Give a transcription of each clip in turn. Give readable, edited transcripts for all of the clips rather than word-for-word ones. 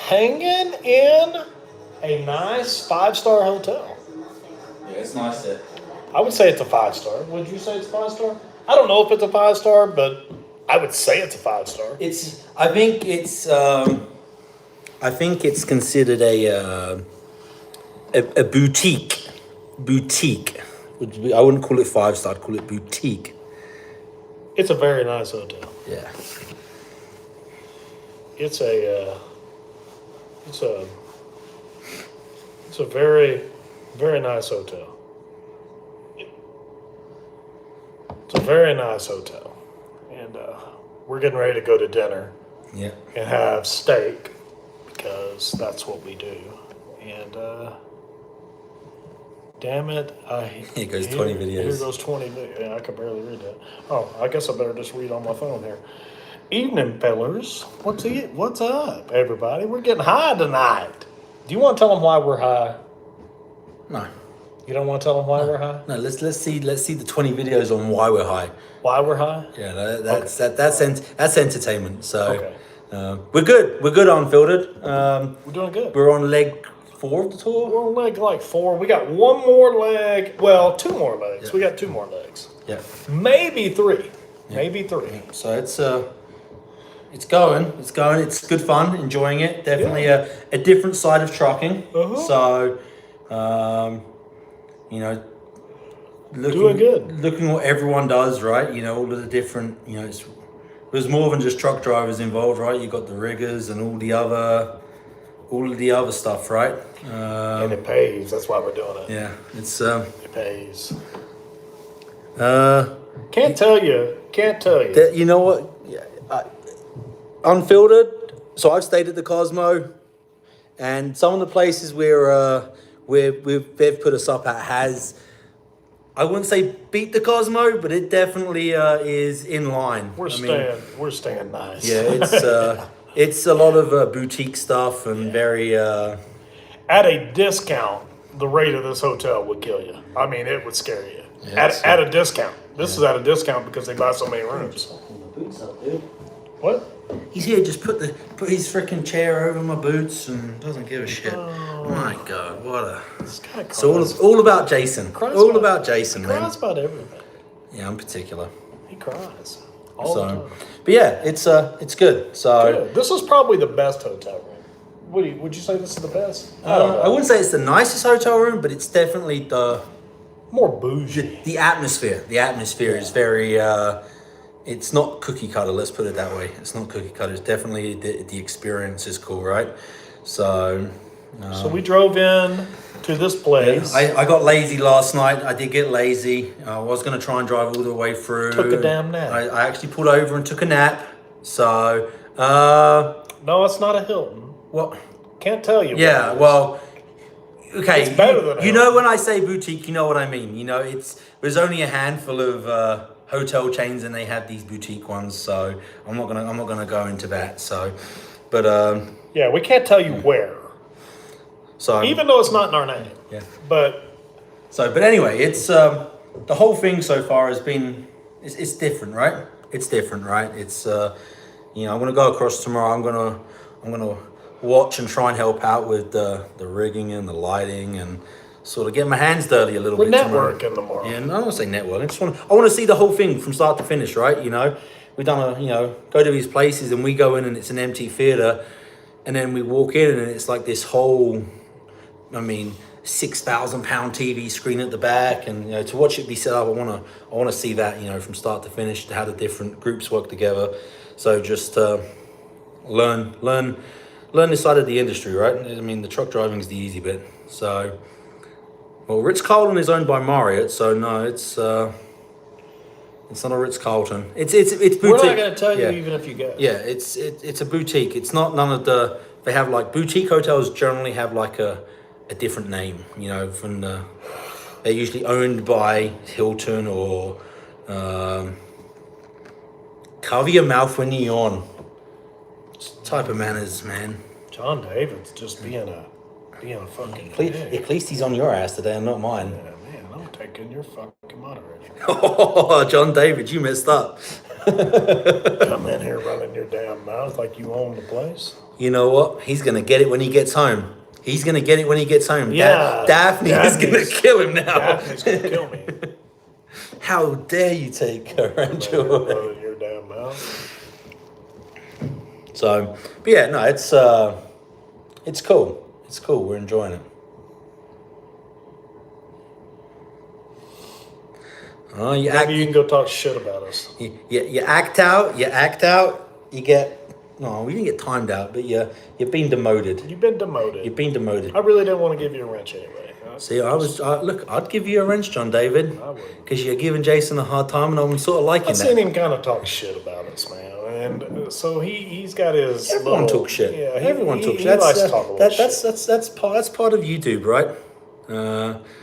hanging in a nice 5-star hotel. Yeah, it's nice there. I would say it's a 5-star. Would you say it's a 5-star? I don't know if it's a 5-star, but I would say it's a 5-star. I think it's considered a boutique. Boutique. I wouldn't call it 5-star. I'd call it boutique. It's a very nice hotel. Yeah. It's a very, very nice hotel. It's a very nice hotel, and we're getting ready to go to dinner. Yeah. And have steak because that's what we do. And damn it, Here goes 20 videos. Here goes 20 videos. Yeah, I can barely read that. Oh, I guess I better just read on my phone here. Evening, fellers. What's up, everybody? We're getting high tonight. Do you want to tell them why we're high? No. You don't want to tell them why we're high? No. Let's see the 20 videos on why we're high. Why we're high? Yeah. That's entertainment. So. Okay. We're good. We're good unfiltered. We're doing good. We're on leg 4 of the tour. We're on leg like 4. We got one more leg. Well, 2 more legs. Yeah. We got 2 more legs. Yeah. Maybe 3. Yeah. Maybe 3. Yeah. So it's going. It's good fun. Enjoying it. Definitely a different side of trucking. Uh-huh. So, Doing good. Looking what everyone does, right? All of the different, there's more than just truck drivers involved, right? You got the riggers and all of the other stuff, right? And it pays. That's why we're doing it. Yeah, it's It pays. Can't tell you. You know what? Unfiltered. So I've stayed at the Cosmo, and some of the places where they've put us up at has, I wouldn't say beat the Cosmo, but it definitely is in line. We're staying nice. Yeah, it's a lot of boutique stuff and very. At a discount, the rate of this hotel would kill you. I mean, it would scare you. Yeah, at a discount. This is at a discount because they buy so many rooms. What? He's here. Just put his freaking chair over my boots and doesn't give a shit. Oh my god, what a! It's all about Jason. All about Jason, man. He cries about everything. Yeah, I'm particular. He cries all the time. But yeah, it's good. So good. This is probably the best hotel room. Would you say this is the best? I wouldn't say it's the nicest hotel room, but it's definitely the more bougie. The atmosphere. The atmosphere is very. It's not cookie cutter. Let's put it that way. It's not cookie cutter. It's definitely the experience is cool, right? So. So we drove in to this place. Yeah, I got lazy last night. I did get lazy. I was going to try and drive all the way through. Took a damn nap. I actually pulled over and took a nap. So. No, it's not a Hilton. What? Can't tell you. Yeah, well. Okay. It's better than you know when I say boutique, you know what I mean. There's only a handful of hotel chains, and they have these boutique ones. So I'm not gonna go into that. So, but yeah, we can't tell you where. So even though it's not in our name. Yeah. But anyway, it's the whole thing so far has been it's different, right? It's different, right? It's I'm gonna go across tomorrow. I'm gonna watch and try and help out with the rigging and the lighting and sort of get my hands dirty a little bit. We're networking tomorrow. Yeah, I don't want to say network. I want to see the whole thing from start to finish, right? We've done go to these places and we go in and it's an empty theater, and then we walk in and it's like this whole, 6,000-pound TV screen at the back, and to watch it be set up, I want to see that from start to finish, how the different groups work together. So just learn this side of the industry, right? The truck driving is the easy bit. So, well, Ritz-Carlton is owned by Marriott, so no, it's not a Ritz-Carlton. It's boutique. We're not going to tell you even if you go. Yeah, it's a boutique. It's not none of the. They have like boutique hotels generally have like a different name. They're usually owned by Hilton or cover your mouth when you yawn. Type of manners, man. John David's just being a fucking At least he's on your ass today and not mine. Yeah, man, I'm taking your fucking moderator. Oh, John David, you messed up. Come in here running your damn mouth like you own the place. You know what? He's gonna get it when he gets home. He's gonna get it when he gets home. Yeah, Daphne is gonna kill him now. Daphne's gonna kill me. How dare you take her and Running your damn mouth. So, but yeah, no, it's cool. It's cool. We're enjoying it. Oh, you Maybe you can go talk shit about us. you act out. You get no, we didn't get timed out, but you're being demoted. You've been demoted. You've been demoted. I really didn't want to give you a wrench anyway. See, look. I'd give you a wrench, John David, I would. because you're giving Jason a hard time, and I'm sort of liking I've that. seen him kind of talk shit about us, man. And so he's got his. Everyone talks shit. Yeah, Everyone talks he shit. likes to talk a little shit. That's part of YouTube, right?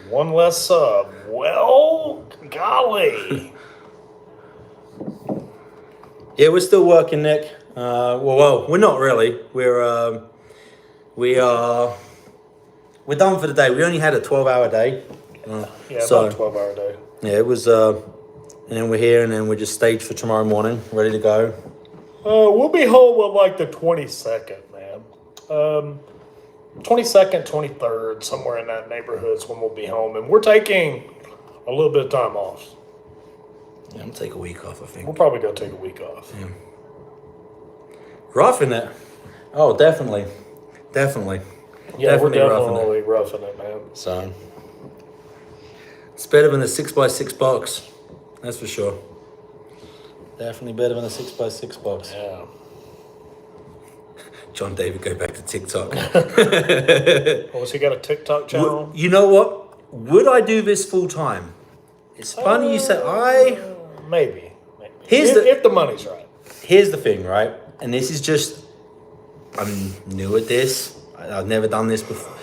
One less sub. Well, golly. Yeah, we're still working, Nick. Well, we're not really. We're done for the day. We only had a 12-hour day. Yeah, so, about a 12-hour day. Yeah, it was. And then we're here, and then we're just staged for tomorrow morning, ready to go. We'll be home on like the 22nd, man. 22nd, 23rd, somewhere in that neighborhood is when we'll be home. And we're taking a little bit of time off. Yeah, I'm gonna take a week off, I think. We'll probably go take a week off. Yeah. Roughing it. Oh, definitely. Definitely. Yeah, we're roughing definitely roughing it, man. So, it's better than a 6x6 box. That's for sure. Definitely better than a 6x6 box. Yeah. John David, go back to TikTok. Oh, has he got a TikTok channel? You know what? Would I do this full time? It's funny you said Maybe. Here's if the money's right. Here's the thing, right? And this is just, I'm new at this. I've never done this before.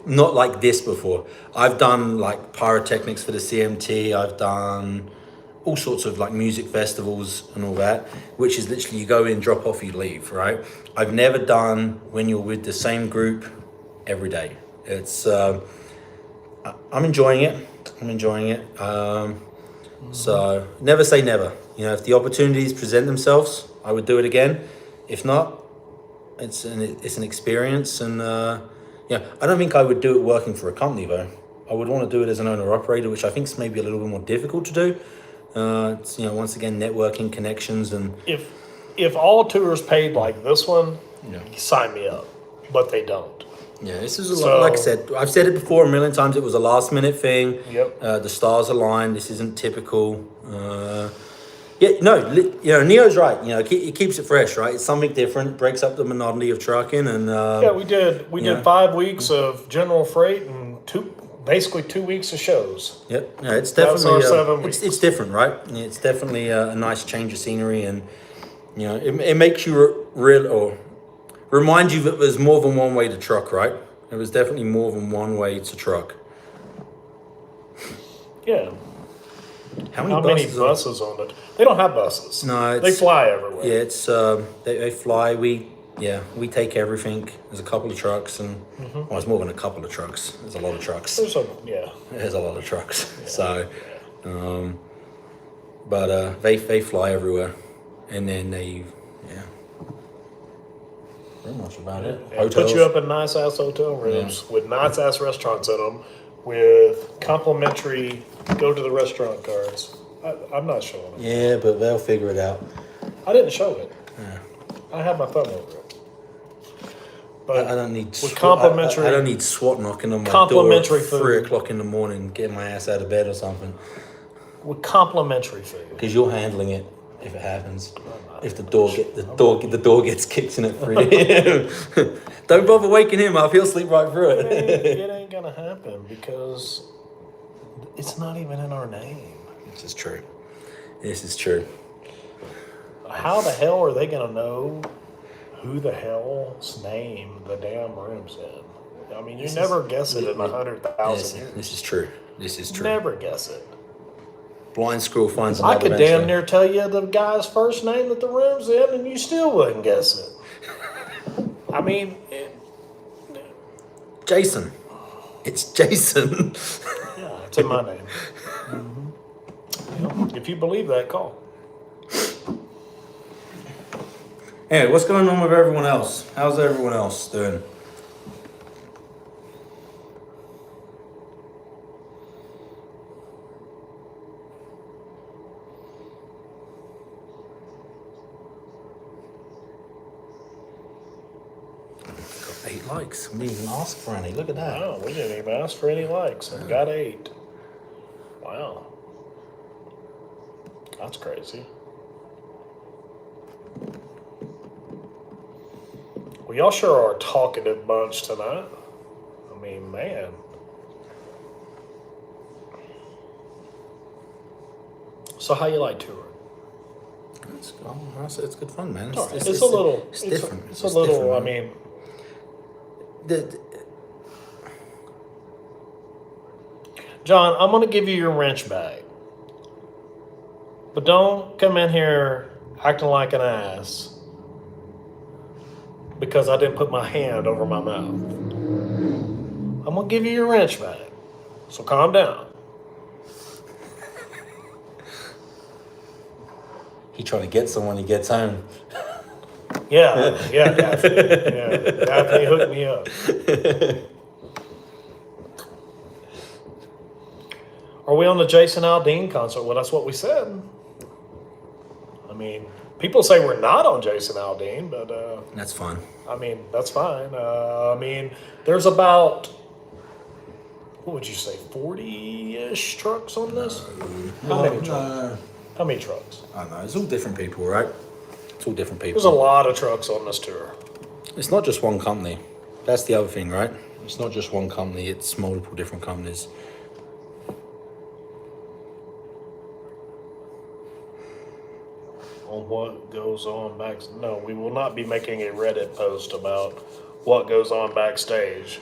Not like this before. I've done like pyrotechnics for the CMT. I've done all sorts of like music festivals and all that, which is literally you go in, drop off, you leave, right? I've never done when you're with the same group every day. It's, I'm enjoying it. So never say never. You know, if the opportunities present themselves, I would do it again. If not, it's an experience. And yeah, I don't think I would do it working for a company though. I would want to do it as an owner operator, which I think is maybe a little bit more difficult to do. It's, you know, once again, networking, connections, and if all tours paid like this one, yeah. sign me up. But they don't. Yeah, this is like I said. I've said it before a million times. It was a last minute thing. Yep. The stars aligned. This isn't typical. Yeah, no, you know, Neo's right. You know, it keeps it fresh, right? It's something different. Breaks up the monotony of trucking, and yeah, we did 5 weeks of general freight and basically 2 weeks of shows. Yep. Yeah, it's That was definitely our 7 weeks. it's different, right? It's definitely a nice change of scenery, and you know, it makes you remind you that there's more than one way to truck, right? There was definitely more than one way to truck. Yeah. How many buses on it? They don't have buses. No, they fly everywhere. Yeah, it's they fly. We take everything. There's a couple of trucks, and well, it's more than a couple of trucks. There's a lot of trucks. There's a lot of trucks. Yeah. So, but they fly everywhere, and then they pretty much about it. And put you up in nice ass hotel rooms with nice ass restaurants in them, with complimentary go to the restaurant cards. I'm not showing them. Yeah, but they'll figure it out. I didn't show it. Yeah. I had my thumb over it. But I don't need with complimentary. I don't need SWAT knocking on my complimentary door at 3:00 in the morning, getting my ass out of bed or something. With complimentary food. Because you're handling it if it happens. If the door gets kicked in at 3 a.m. Don't bother waking him up. He'll sleep right through it. It ain't gonna happen because it's not even in our name. This is true. This is true. How the hell are they gonna know who the hell's name the damn room's in? I mean, you never guess it in 100,000 years. This is true. This is true. Never guess it. Blind squirrel finds another. I could damn near tell you the guy's first name that the room's in, and you still wouldn't guess it. I mean, Jason. It's Jason. Yeah, it's in my name. If you believe that, call. Anyway, what's going on with everyone else? How's everyone else doing? Got 8 likes. We didn't even ask for any. Look at that. Wow, we didn't even ask for any likes and got 8. Wow. That's crazy. Well, y'all sure are a talkative bunch tonight. I mean, man. So how you like touring? It's good fun, man. It's a little. It's different. It's a little. Different, I man. mean, John, I'm gonna give you your wrench back, but don't come in here acting like an ass because I didn't put my hand over my mouth. I'm gonna give you your wrench back, so calm down. He trying to get someone he gets home. Yeah, definitely. Yeah, definitely hook me up. Are we on the Jason Aldean concert? Well, that's what we said. I mean, people say we're not on Jason Aldean, but That's fine. I mean, that's fine. I mean, there's about, what would you say, 40-ish trucks on this? How many trucks? How many trucks? I don't know. It's all different people, right? It's all different people. There's a lot of trucks on this tour. It's not just one company. That's the other thing, right? It's not just one company. It's multiple different companies. On what goes on back. No, we will not be making a Reddit post about what goes on backstage.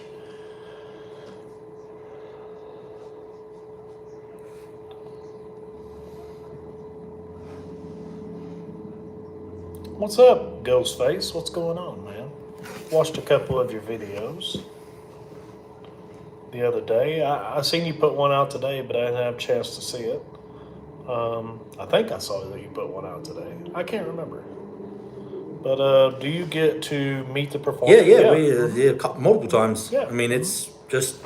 What's up, Ghostface? What's going on, man? Watched a couple of your videos the other day. I seen you put one out today, but I didn't have a chance to see it. I think I saw that you put one out today. I can't remember. But do you get to meet the performer? Yeah, multiple times. Yeah. I mean, it's just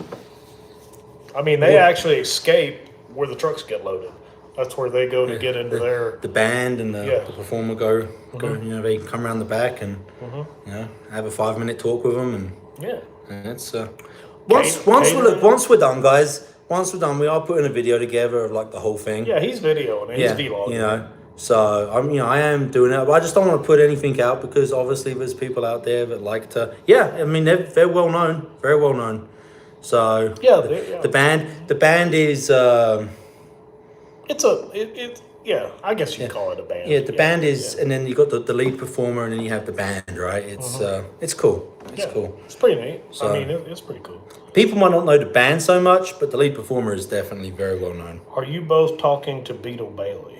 I mean, they actually escape where the trucks get loaded. That's where they go to get into their. the band and the performer go. Mhm. You know, they come around the back and you know have a 5-minute talk with them, and it's once we're done, guys. Once we're done, we are putting a video together of like the whole thing. Yeah, he's videoing it. He's vlogging. You know. So I am doing it, but I just don't want to put anything out because obviously there's people out there that like to. Yeah, I mean they're well known, very well known. So the band is. I guess you call it a band. Yeah, the band is, and then you got the lead performer, and then you have the band, right? It's it's cool. It's cool. It's pretty neat. So, I mean, it's pretty cool. People might not know the band so much, but the lead performer is definitely very well known. Are you both talking to Beetle Bailey?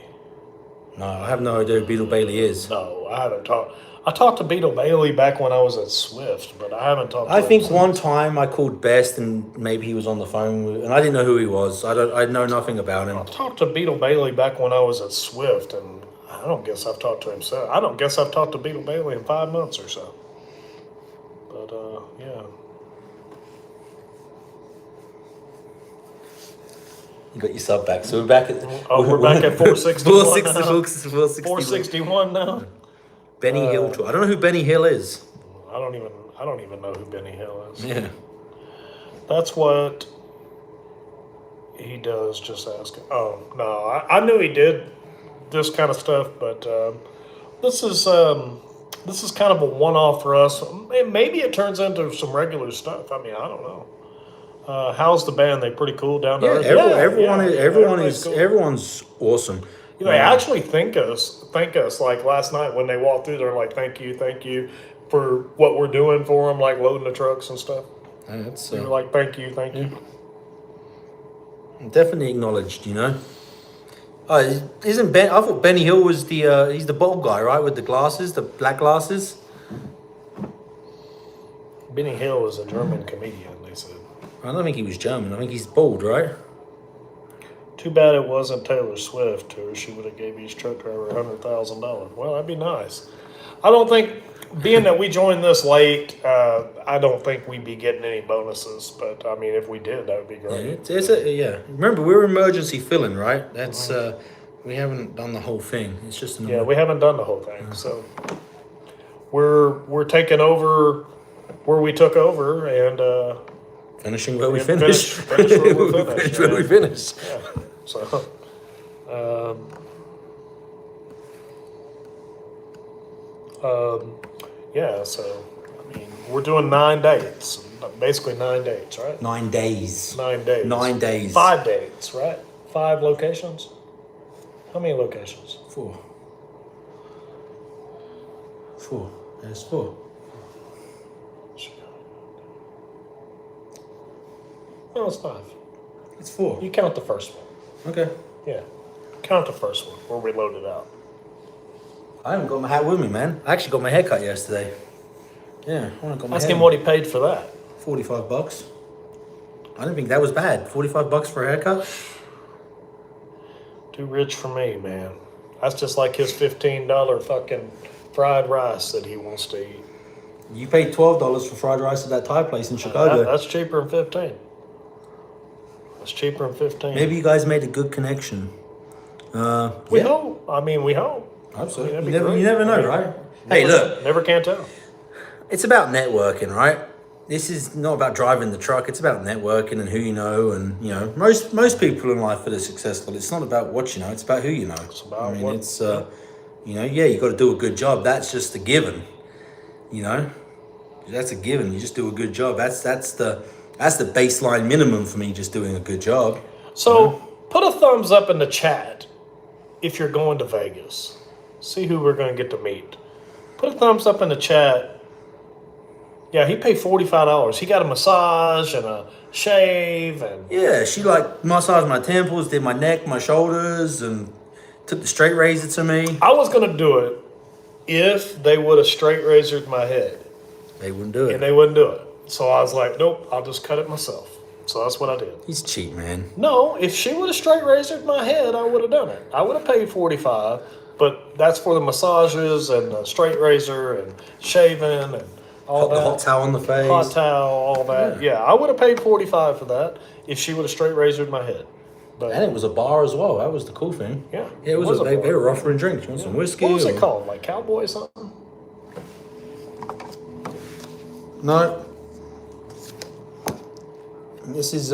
No, I have no idea who Beetle Bailey is. No, I haven't talked. I talked to Beetle Bailey back when I was at Swift, but I haven't talked to him think since. one time I called Best, and maybe he was on the phone, and I didn't know who he was. I know nothing about him. I talked to Beetle Bailey back when I was at Swift, and I don't guess I've talked to him since. I don't guess I've talked to Beetle Bailey in 5 months or so. But yeah. You got your sub back, so we're back at. We're back at 461 now. 461 now. Benny Hill. I don't know who Benny Hill is. I don't even know who Benny Hill is. Yeah. That's what he does. Just ask him. Oh no, I knew he did this kind of stuff, but this is kind of a one-off for us. Maybe it turns into some regular stuff. I mean, I don't know. How's the band? They pretty cool down there. Everyone's awesome. You know, they actually thank us like last night when they walked through. They're like, thank you for what we're doing for them, like loading the trucks and stuff. That's we were like, thank you. Definitely acknowledged, you know. Isn't Ben? I thought Benny Hill was he's the bald guy, right, with the glasses, the black glasses. Benny Hill is a German comedian, they said. I don't think he was German. I think he's bald, right? Too bad it wasn't Taylor Swift, or she would have gave each truck driver $100,000. Well, that'd be nice. I don't think, being that we joined this late, I don't think we'd be getting any bonuses. But I mean, if we did, that would be great. Yeah. Remember, we're emergency filling, right? That's we haven't done the whole thing. It's just an Yeah, we haven't done the whole thing, so we're taking over where we took over, and finishing where we and finished. finish where we finished. Finish where we finished. Yeah. So, yeah. So, I mean, we're doing 9 dates, basically 9 dates, right? 9 days. 9 days. 9 days. 5 dates, right? 5 locations. How many locations? 4. 4. There's 4. No, it's 5. It's 4. You count the first one. Okay. Yeah. Count the first one where we loaded out. I haven't got my hat with me, man. I actually got my hair cut yesterday. Yeah, I got my Ask hair. him what he paid for that. $45. I didn't think that was bad. $45 for a haircut? Too rich for me, man. That's just like his $15 fucking fried rice that he wants to eat. You paid $12 for fried rice at that Thai place in Chicago. That's cheaper than 15. That's cheaper than 15. Maybe you guys made a good connection. We hope. I mean, we hope. I hope so. I mean, You that'd be never great. know, right? Hey, look. Never can tell. It's about networking, right? This is not about driving the truck. It's about networking and who you know. And, you know, most people in life that are successful, it's not about what you know. It's about who you know. It's about I mean, what, it's, you know, yeah, you got to do a good job. That's just a given, you know? That's a given. You just do a good job. That's the baseline minimum for me, just doing a good job. So put a thumbs up in the chat if you're going to Vegas. See who we're going to get to meet. Put a thumbs up in the chat. Yeah, he paid $45. He got a massage and a shave and Yeah, she like massaged my temples, did my neck, my shoulders, and took the straight razor to me. I was going to do it if they would have straight razored my head. They wouldn't do And it. they wouldn't do it. So I was like, nope, I'll just cut it myself. So that's what I did. He's cheap, man. No, if she would have straight razored my head, I would have done it. I would have paid $45, but that's for the massages and the straight razor and shaving and all The that. hot towel on the face. Hot towel, all that. Yeah, I would have paid $45 for that if she would have straight razored my head. But And it was a bar as well. That was the cool thing. yeah, It was. They bar. were offering drinks. You want some whiskey? What was or- it called? Like Cowboy something? No. This is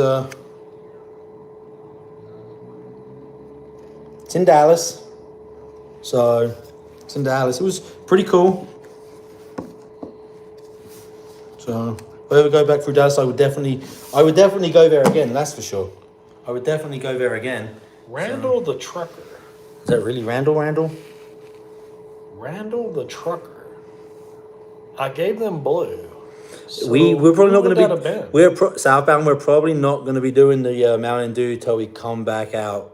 it's in Dallas. So it's in Dallas. It was pretty cool. So if I ever go back through Dallas, I would definitely go there again, that's for sure. I would definitely go there again. Randall the Trucker. Is that really Randall? Randall the Trucker. I gave them blue. So We're probably not who going would that to have be. been? We're southbound. We're probably not going to be doing the Mountain Dew till we come back out.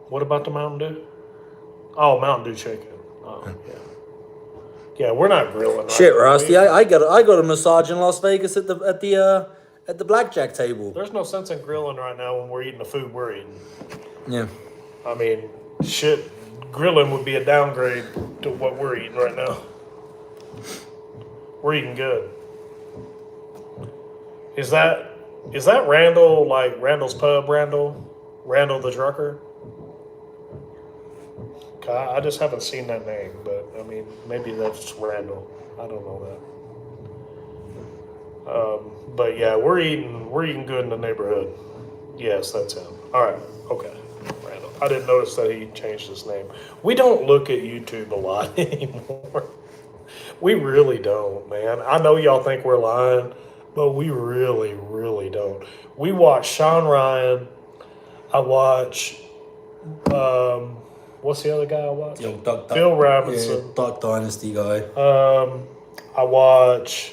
What about the Mountain Dew? Oh, Mountain Dew chicken. Oh, yeah. Yeah, we're not grilling. Right Shit, now. Rusty. I got a massage in Las Vegas at the blackjack table. There's no sense in grilling right now when we're eating the food we're eating. Yeah. I mean, shit, grilling would be a downgrade to what we're eating right now. We're eating good. Is that Randall, like Randall's Pub, Randall the Trucker? I just haven't seen that name, but I mean, maybe that's Randall. I don't know that. But yeah, we're eating good in the neighborhood. Yes, that's him. All right, okay, Randall. I didn't notice that he changed his name. We don't look at YouTube a lot anymore. We really don't, man. I know y'all think we're lying, but we really, really don't. We watch Sean Ryan. I watch. What's the other guy I watch? Yo, Duck, Bill Robinson. Yeah, Duck Dynasty guy. I watch.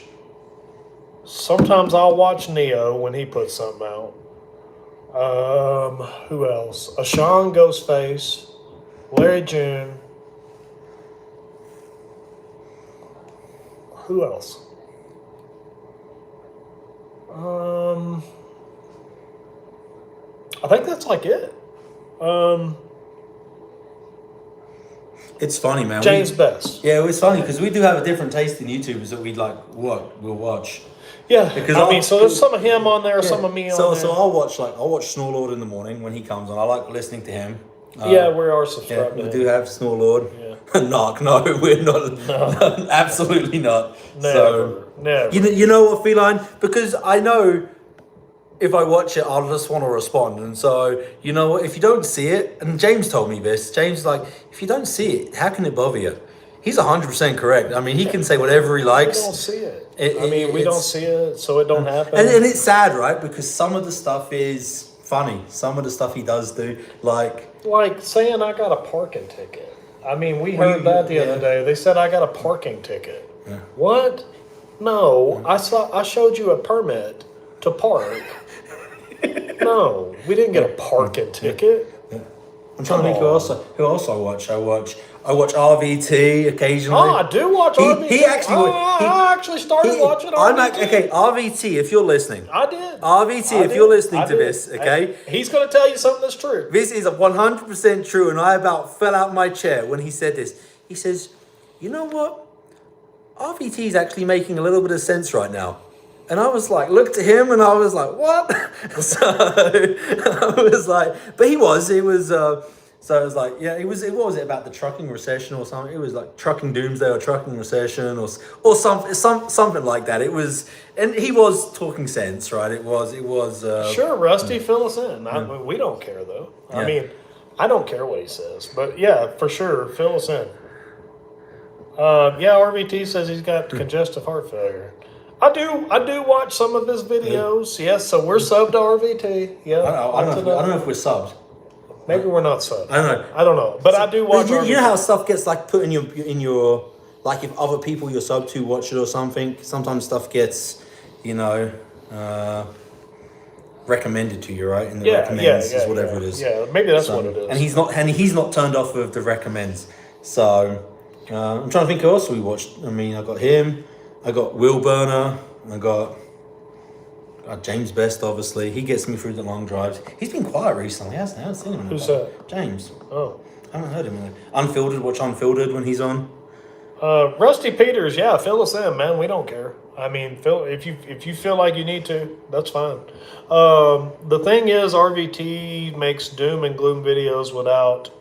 Sometimes I'll watch Neo when he puts something out. Who else? Ashawn Ghostface, Larry June. Who else? I think that's like it. It's funny, man. James Best. Yeah, it's funny because we do have a different taste in YouTubers that we'd like. We'll watch. Yeah, Because I mean, so there's some of him on there, some of me on there. So I'll watch Snorlord in the morning when he comes on. I like listening to him. Yeah, we are Yeah, subscribed we to do him. have Snorlord. Yeah. Narc, no, we're not. No. Absolutely not. Never, never. You know what, Feline? Because I know if I watch it, I'll just want to respond. And so, you know what? If you don't see it, and James told me this, James is like, if you don't see it, how can it bother you? He's 100% correct. I mean, he can say whatever he likes. We don't see it. We don't see it, so it don't happen. And it's sad, right? Because some of the stuff is funny. Some of the stuff he does do, like saying I got a parking ticket. I mean, we heard that the other day. They said I got a parking ticket. Yeah. What? No, I showed you a permit to park. No, we didn't get a parking ticket. I'm trying to think who else I watch. I watch RVT occasionally. Oh, I do watch RVT. I actually started watching RVT. Okay, RVT, if you're listening. I did. RVT, if you're listening to this, okay? He's going to tell you something that's true. This is 100% true, and I about fell out my chair when he said this. He says, you know what? RVT is actually making a little bit of sense right now. And I was like, looked at him and I was like, what? So I was like, but it was, so I was like, yeah, what was it about the trucking recession or something? It was like trucking doomsday or trucking recession or something like that. It was, and he was talking sense, right? It was. Sure, Rusty, fill us in. We don't care though. I mean, I don't care what he says, but yeah, for sure, fill us in. Yeah, RVT says he's got congestive heart failure. I do watch some of his videos. Yes, so we're subbed to RVT. Yeah, I don't know if we're subbed. Maybe we're not subbed. I don't know. But I do watch. You know how stuff gets like put in your like if other people you're subbed to watch it or something. Sometimes stuff gets recommended to you, right? And the recommends is whatever it is. Yeah, maybe that's what it is. And he's not turned off of the recommends. So I'm trying to think who else we watched. I mean, I got him. I got Will Burner. I got James Best, obviously. He gets me through the long drives. He's been quiet recently, hasn't he? I haven't seen him. Who's that? James. Oh. I haven't heard him. Unfiltered, watch Unfiltered when he's on. Rusty Peters, yeah, fill us in, man. We don't care. I mean, if you feel like you need to, that's fine. The thing is, RVT makes doom and gloom videos without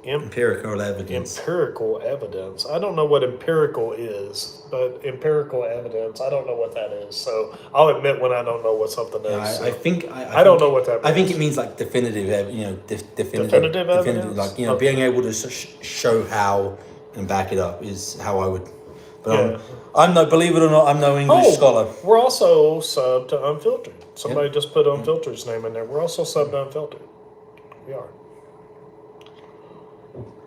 empirical evidence. Empirical evidence. I don't know what empirical is, but empirical evidence, I don't know what that is. So I'll admit when I don't know what something is. I don't know what that means. I think it means like definitive, definitive evidence. Like, being able to show how and back it up is how I would. But I'm no, believe it or not, I'm no English scholar. We're also subbed to Unfiltered. Somebody just put Unfiltered's name in there. We're also subbed to Unfiltered. We are.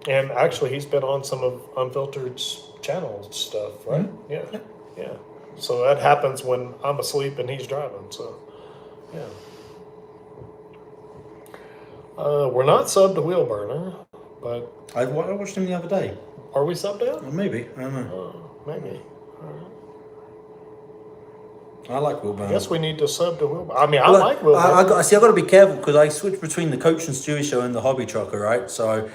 And actually, he's been on some of Unfiltered's channel stuff, right? Mm-hmm. Yeah. So that happens when I'm asleep and he's driving. So, yeah. We're not subbed to Wheelburner, but I watched him the other day. Are we subbed out? Maybe. I don't know. Maybe. All right. I like Wheelburner. I guess we need to sub to Wheelburner. I mean, I like Wheelburner. I got to be careful because I switch between the Coach and Stewie show and the Hobby Trucker, right? So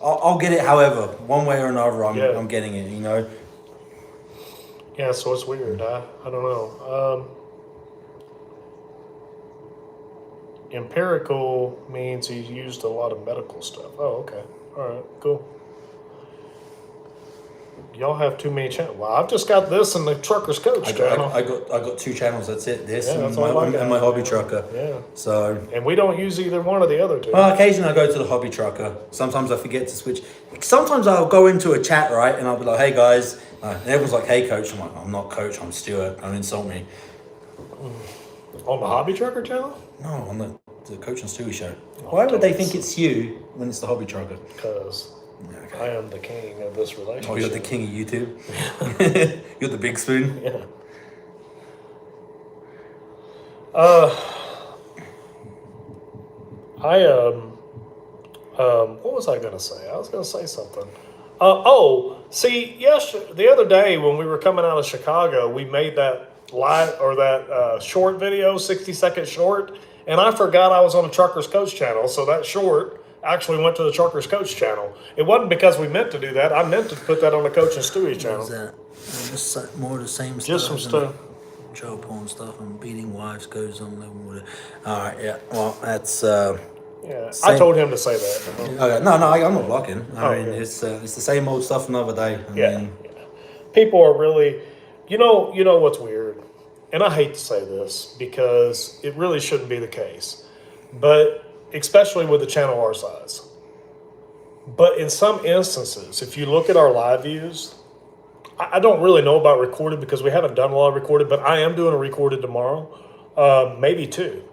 I'll get it however, one way or another, I'm getting it, you know? Yeah, so it's weird. I don't know. Empirical means he used a lot of medical stuff. Oh, okay. All right, cool. Y'all have too many channels. Well, I've just got this and the Trucker's Coach channel. I got 2 channels. That's it. This and my Hobby Trucker. Yeah. So. And we don't use either one of the other 2. Well, occasionally I go to the Hobby Trucker. Sometimes I forget to switch. Sometimes I'll go into a chat, right, and I'll be like, "Hey guys," and everyone's like, "Hey Coach." I'm like, "I'm not Coach. I'm Stuart. Don't insult me." On the Hobby Trucker channel? No, on the Coach and Stewie show. Why would they think it's you when it's the Hobby Trucker? Because. I am the king of this relationship. Oh, you're the king of YouTube? You're the big spoon? Yeah. What was I going to say? I was going to say something. The other day when we were coming out of Chicago, we made that short video, 60-second short, and I forgot I was on the Trucker's Coach channel, so that short actually went to the Truckers Coach channel. It wasn't because we meant to do that. I meant to put that on the Coach and Stewie What channel. was that? Just more of the same Just stuff. some stuff. Joe porn stuff and beating wives goes on. All right, yeah. Well, that's. Yeah, I told him to say that. Okay, no, I'm not blocking. I mean, yeah. it's the same old stuff another day. I mean, People are really, you know what's weird, and I hate to say this because it really shouldn't be the case, but especially with a channel our size. But in some instances, if you look at our live views, I don't really know about recorded because we haven't done a lot of recorded, but I am doing a recorded tomorrow, maybe two.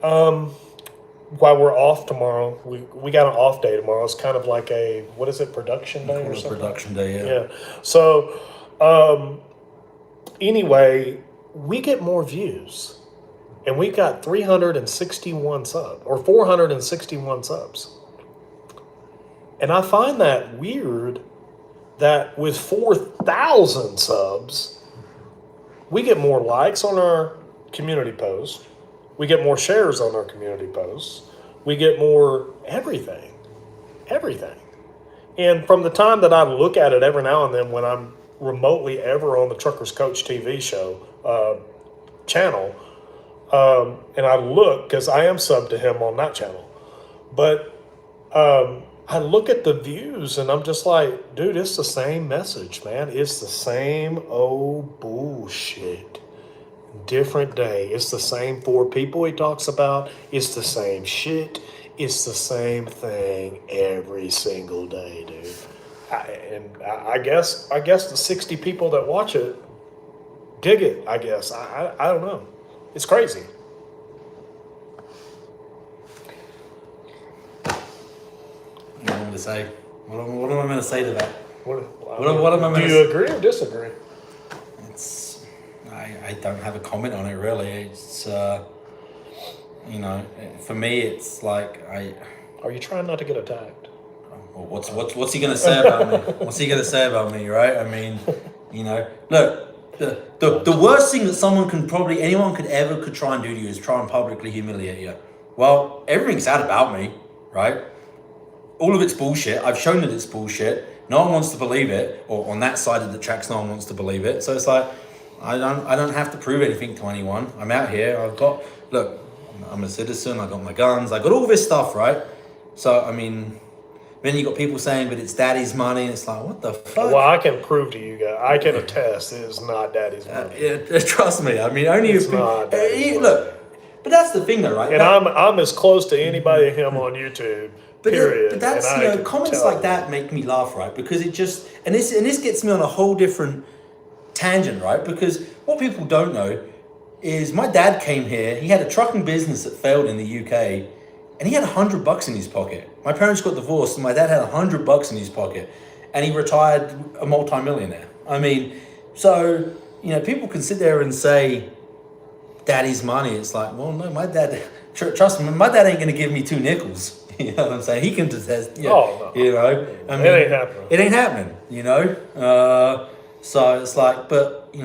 While we're off tomorrow, we got an off day tomorrow. It's kind of like a, what is it, production day or something? Production day, Yeah. So, anyway, we get more views, and we got 361 subs or 461 subs. And I find that weird that with 4,000 subs, we get more likes on our community posts. We get more shares on our community posts. We get more everything. And from the time that I look at it every now and then when I'm remotely ever on the Truckers Coach TV show channel, and I look, because I am subbed to him on that channel, but I look at the views and I'm just like, dude, it's the same message, man. It's the same old bullshit. Different day. It's the same four people he talks about. It's the same shit. It's the same thing every single day, dude. I guess the 60 people that watch it dig it. I guess I don't know. It's crazy. What am I going to say? What am I going to say to that? What am I? Do you agree or disagree? I don't have a comment on it really. It's for me it's like Are you trying not to get attacked? Well, what's he gonna say about me? What's he gonna say about me, right? I mean, look, the worst thing that anyone could try and do to you is try and publicly humiliate you. Well, everything's out about me, right? All of it's bullshit. I've shown that it's bullshit. No one wants to believe it, or on that side of the tracks, no one wants to believe it. So it's like, I don't have to prove anything to anyone. I'm out here. I'm a citizen. I got my guns. I got all this stuff, right? So I mean, then you got people saying, but it's daddy's money, and it's like, what the fuck? Well, I can prove to you guys. I can attest it is not daddy's money. Trust me. I mean, only it's not. Look, but that's the thing, though, right? And I'm as close to anybody as him on YouTube. Period. But that's comments like that make me laugh, right? Because it just and this gets me on a whole different tangent, right? Because what people don't know is my dad came here. He had a trucking business that failed in the UK, and he had $100 in his pocket. My parents got divorced, and my dad had $100 in his pocket, and he retired a multi-millionaire. I mean, so people can sit there and say, "Daddy's money." It's like, well, no, my dad. Trust me, my dad ain't gonna give me 2 nickels. You know what I'm saying? He can just, I mean, it ain't happening. It ain't happening. So it's like, but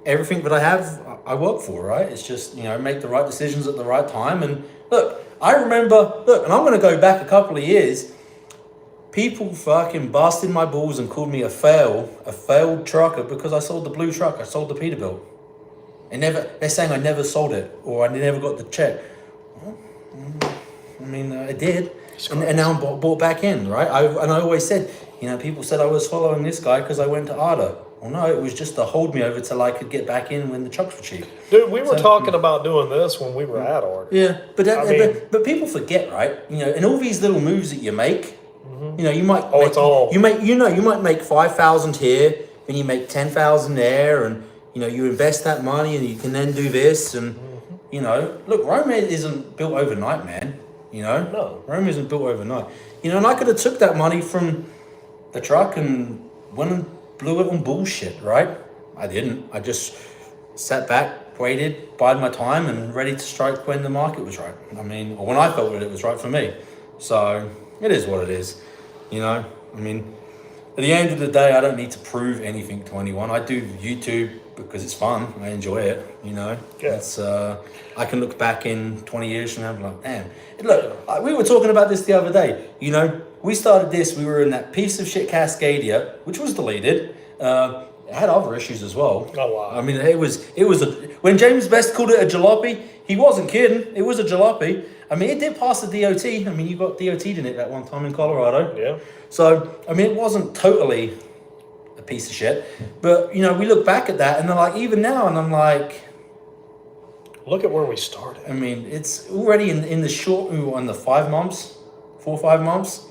everything that I have, I work for, right? It's just make the right decisions at the right time. And look, I remember, and I'm gonna go back a couple of years. People fucking busted my balls and called me a failed trucker because I sold the blue truck. I sold the Peterbilt. They're saying I never sold it or I never got the check. Well, I mean, I did, and now I'm bought back in, right? I always said, people said I was following this guy because I went to ARDA. Well, no, it was just to hold me over till I could get back in when the trucks were cheap. Dude, we were talking about doing this when we were at ARDA. Yeah, but people forget, right? And all these little moves that you make, you might. You might make 5,000 here, then you make 10,000 there, and you invest that money, and you can then do this, and look, Rome isn't built overnight, man. No. Rome isn't built overnight. And I could have took that money from the truck and went and blew it on bullshit, right? I didn't. I just sat back, waited, bided my time, and ready to strike when the market was right. I mean, or when I felt that it was right for me. So it is what it is. I mean, At the end of the day, I don't need to prove anything to anyone. I do YouTube because it's fun. I enjoy it, you know. Yeah. It's I can look back in 20 years from now and be like, damn. Look, we were talking about this the other day. You know, we started this. We were in that piece of shit Cascadia, which was deleted. It had other issues as well. Oh, wow. I mean, it was when James Best called it a jalopy, he wasn't kidding. It was a jalopy. I mean, it did pass the DOT. I mean, you got DOT'd in it that one time in Colorado. Yeah. So, I mean, it wasn't totally a piece of shit. But, you know, we look back at that and they're like, even now, and I'm like, look at where we started. I mean, it's already in the short, on the 5 months, 4 or 5 months,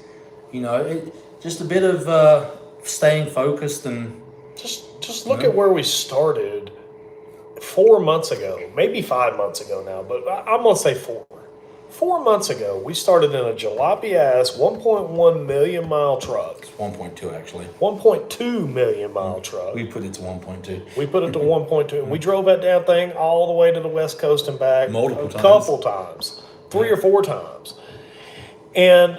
you know, just a bit of staying focused and... Just look at where we started 4 months ago, maybe 5 months ago now, but I'm going to say 4. 4 months ago, we started in a jalopy-ass 1.1 million mile truck. It's 1.2 actually. 1.2 million mile truck. We put it to 1.2. We put it to 1.2, and we drove that damn thing all the way to the West Coast and back Multiple a couple times, 3 or 4 times. And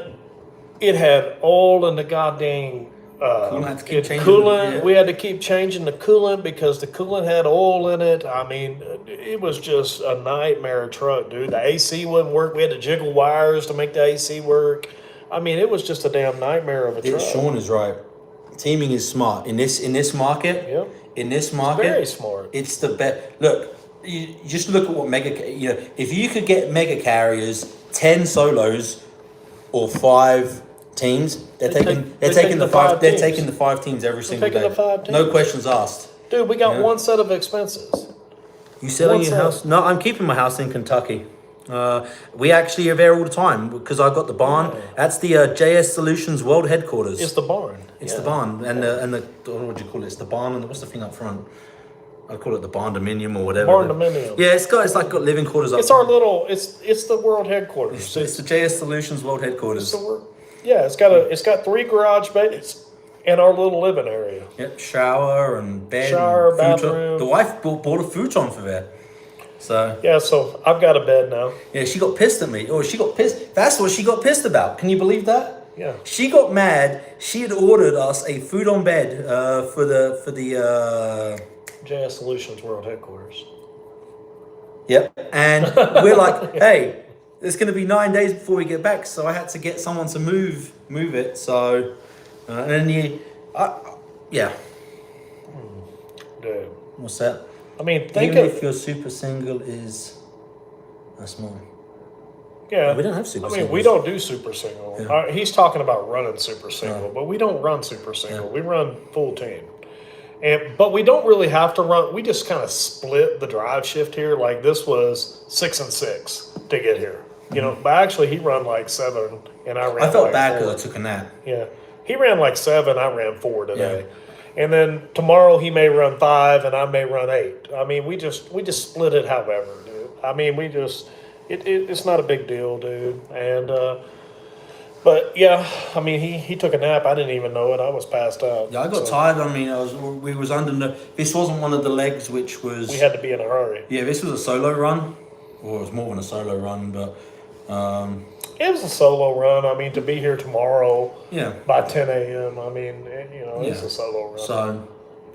it had oil in the goddamn coolant. Yeah. We had to keep changing the coolant because the coolant had oil in it. I mean, it was just a nightmare truck, dude. The AC wouldn't work. We had to jiggle wires to make the AC work. I mean, it was just a damn nightmare of a truck. Sean is right. Teaming is smart in this market. Yep. In this market, Very smart. It's the best. Look, you just look at what if you could get mega carriers, 10 solos, or 5 teams, they're taking the 5 teams every single day. Taking the 5 teams. No questions asked. Dude, we got one set of expenses. You selling One your set. house? No, I'm keeping my house in Kentucky. We actually are there all the time because I got the barn. Yeah. That's the JS Solutions World Headquarters. It's the barn. It's the barn and the what would you call it? It's the barn and what's the thing up front? I call it the barn dominium or whatever. Barn dominium. Yeah, it's got living quarters up. It's our little. It's the world headquarters. It's the JS Solutions World Headquarters. It's got 3 garage bays and our little living area. Yep, shower and bed. Shower, and futon. bathroom. The wife bought a futon for there. So Yeah, so I've got a bed now. yeah, she got pissed at me. Oh, she got pissed. That's what she got pissed about. Can you believe that? Yeah. She got mad. She had ordered us a futon bed for the. JS Solutions World Headquarters. Yep. And we're like, hey, it's going to be 9 days before we get back, so I had to get someone to move it. So, and then yeah. Dude. What's that? I mean, Even if your super single is small. Yeah. We don't have super I mean, singles. we don't do super single. Yeah. He's talking about running super single, but we don't run super single. Yeah. We run full team. But we don't really have to run. We just kind of split the drive shift here. Like this was 6 and 6 to get here. You know, but actually he ran like 7 and I ran I felt like bad 4. because I took a nap. Yeah. He ran like 7, I ran 4 today. And then tomorrow he may run 5 and I may run 8. I mean, we just split it however, dude. I mean, it's not a big deal, dude. And but yeah, I mean, he took a nap. I didn't even know it. I was passed out. Yeah, I got tired. I mean, we was under this wasn't one of the legs which was. We had to be in a hurry. Yeah, this was a solo run, or it was more than a solo run, but. It was a solo run. I mean, to be here tomorrow. Yeah. By 10 a.m. I mean, it's a solo run. So,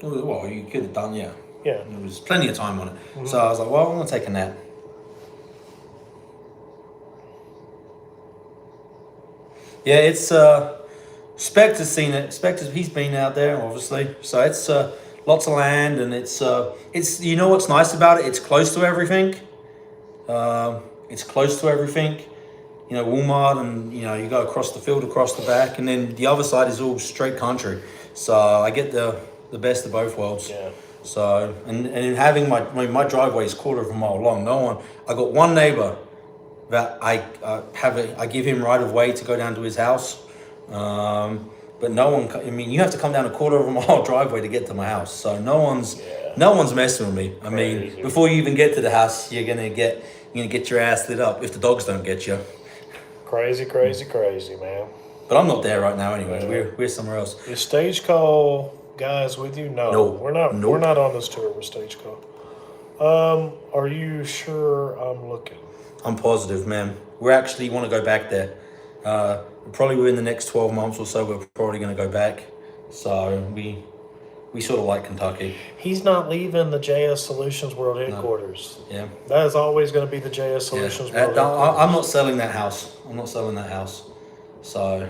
well, you could have done, yeah. Yeah. There was plenty of time on it. So I was like, well, I'm gonna take a nap. Yeah, it's Spectre's seen it. Spectre's he's been out there, obviously. So it's lots of land, and it's you know what's nice about it? It's close to everything. It's close to everything. You know, Walmart, and you know, you go across the field, across the back, and then the other side is all straight country. So I get the best of both worlds. Yeah. So and in having my driveway is 1/4 of a mile long. No one. I got one neighbor that I give him right of way to go down to his house. But no one. I mean, you have to come down a 1/4 of a mile driveway to get to my house. So no one's messing with me. I mean, before you even get to the house, you're gonna get your ass lit up if the dogs don't get you. Crazy, man. But I'm not there right now anyway. Yeah. We're somewhere else. Is Stage Call guys with you? No. We're not. Nope. We're not on this tour with Stage Call. Are you sure I'm looking? I'm positive, man. We actually want to go back there. Probably within the next 12 months or so, we're probably going to go back. So we sort of like Kentucky. He's not leaving the JS Solutions World headquarters. Yeah. That is always going to be the JS Solutions World headquarters. I'm not selling that house. So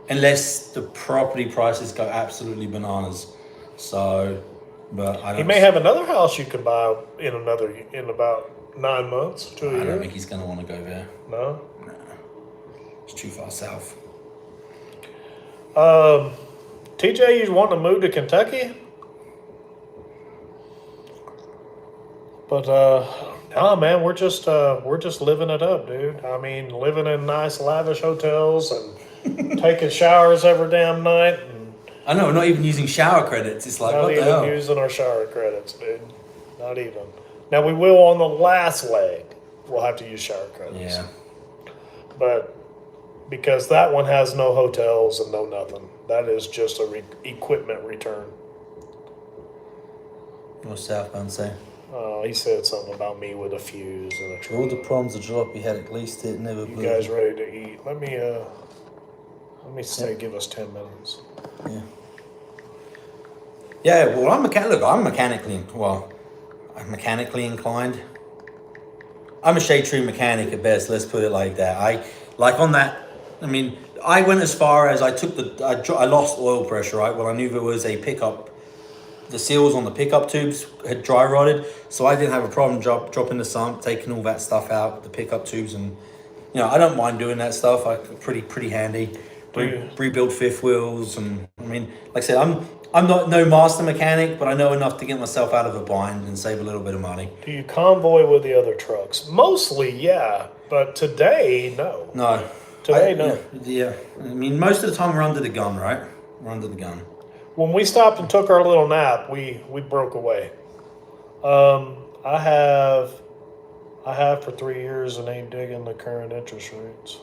unless the property prices go absolutely bananas. So, but I don't. He may have another house you can buy in about 9 months to a year. I don't think he's going to want to go there. No? No. It's too far south. TJ, you want to move to Kentucky? But nah, man, we're just living it up, dude. I mean, living in nice, lavish hotels and taking showers every damn night. And I know, we're not even using shower credits. It's like, not what the even hell? using our shower credits, dude. Not even. Now we will on the last leg. We'll have to use shower credits. Yeah. But because that one has no hotels and no nothing. That is just a equipment return. What's Southbound say? He said something about me with a fuse and a truck. All the problems the jalopy had, at least it never You blew. guys ready to eat? Let me say, give us 10 minutes. Yeah. Yeah, well, I'm mechanically inclined. I'm a shade tree mechanic at best, let's put it like that. I went as far as I lost oil pressure, right? Well, I knew there was a pickup, the seals on the pickup tubes had dry rotted, so I didn't have a problem dropping the sump, taking all that stuff out, the pickup tubes, and I don't mind doing that stuff. Pretty handy. Rebuild fifth wheels, and like I said, I'm not no master mechanic, but I know enough to get myself out of a bind and save a little bit of money. Do you convoy with the other trucks? Mostly, yeah, but today, no. No. Today, no. Yeah. Most of the time we're under the gun, right? We're under the gun. When we stopped and took our little nap, we broke away. I have for 3 years and ain't digging the current interest rates.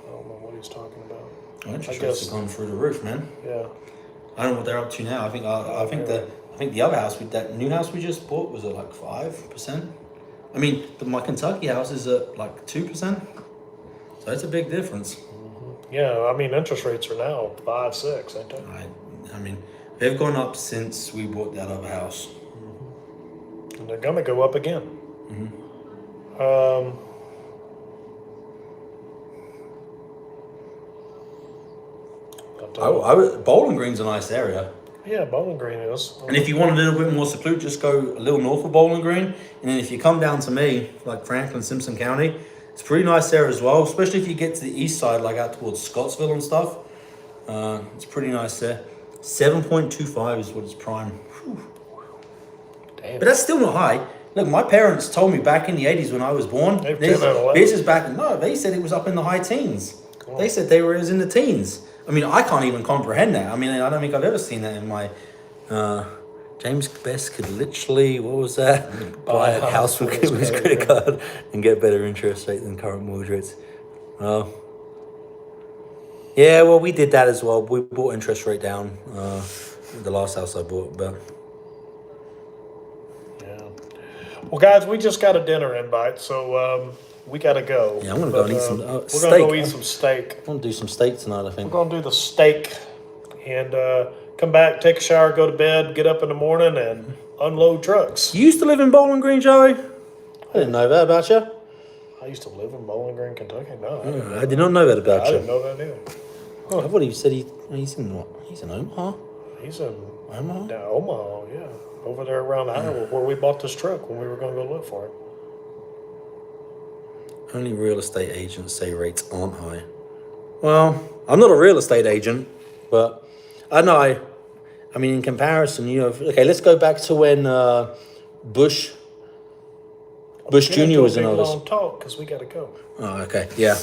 I don't know what he's talking about. Interest rates have gone through the roof, man. Yeah. I don't know what they're up to now. I think the other house, that new house we just bought, was at like 5%. My Kentucky house is at like 2%. So it's a big difference. Mm-hmm. Yeah, interest rates are now 5, 6, ain't they? They've gone up since we bought that other house. Mm-hmm. And they're gonna go up again. Mm-hmm. Bowling Green's a nice area. Yeah, Bowling Green is. And if you want a little bit more secluded, just go a little north of Bowling Green. And then if you come down to me, like Franklin, Simpson County, it's pretty nice there as well, especially if you get to the east side, like out towards Scottsville and stuff. It's pretty nice there. 7.25 is what it's prime. Whew. Damn. But that's still not high. Look, my parents told me back in the 80s when I was born, this is back, no, they said it was up in the high teens. Cool. They said it was in the teens. I can't even comprehend that. I don't think I've ever seen that in my... James Best could literally, what was that? Buy a house with his credit card and get better interest rate than current mortgage rates. Well, yeah, well, we did that as well. We brought interest rate down. The last house I bought, but... Yeah. Well, guys, we just got a dinner invite, so we got to go. Yeah, I'm going to go and eat some steak. We're going to go eat some steak. I want to do some steak tonight, I think. We're going to do the steak and come back, take a shower, go to bed, get up in the morning, and unload trucks. You used to live in Bowling Green, Joey? I didn't know that about you. I used to live in Bowling Green, Kentucky. No, I did not know that about you. I didn't know that either. Oh, I thought he said he's in what? He's in Omaha? He's in Omaha? Omaha, yeah. Over there around Iowa, where we bought this truck when we were going to go look for it. Only real estate agents say rates aren't high. Well, I'm not a real estate agent, but I know in comparison, okay, let's go back to when Bush Jr. was in office. Long talk because we got to go. Oh, okay, yeah.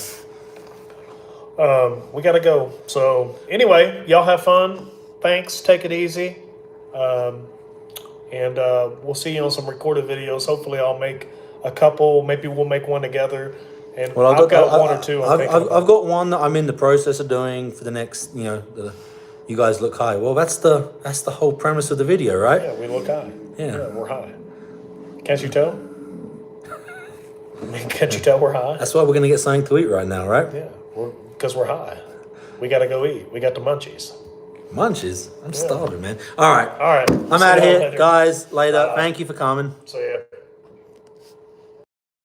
We got to go. So anyway, y'all have fun. Thanks. Take it easy. And we'll see you on some recorded videos. Hopefully I'll make a couple. Maybe we'll make one together. And well, I've got one or two. I've got one that I'm in the process of doing for the next, you guys look high. Well, that's the whole premise of the video, right? Yeah, we look high. Yeah, we're high. Can't you tell? Can't you tell we're high? That's why we're gonna get something to eat right now, right? Yeah, because we're high. We got to go eat. We got the munchies. Munchies. I'm starving, man. All right. All right. I'm out of here, guys. Later. Thank you for coming. See ya.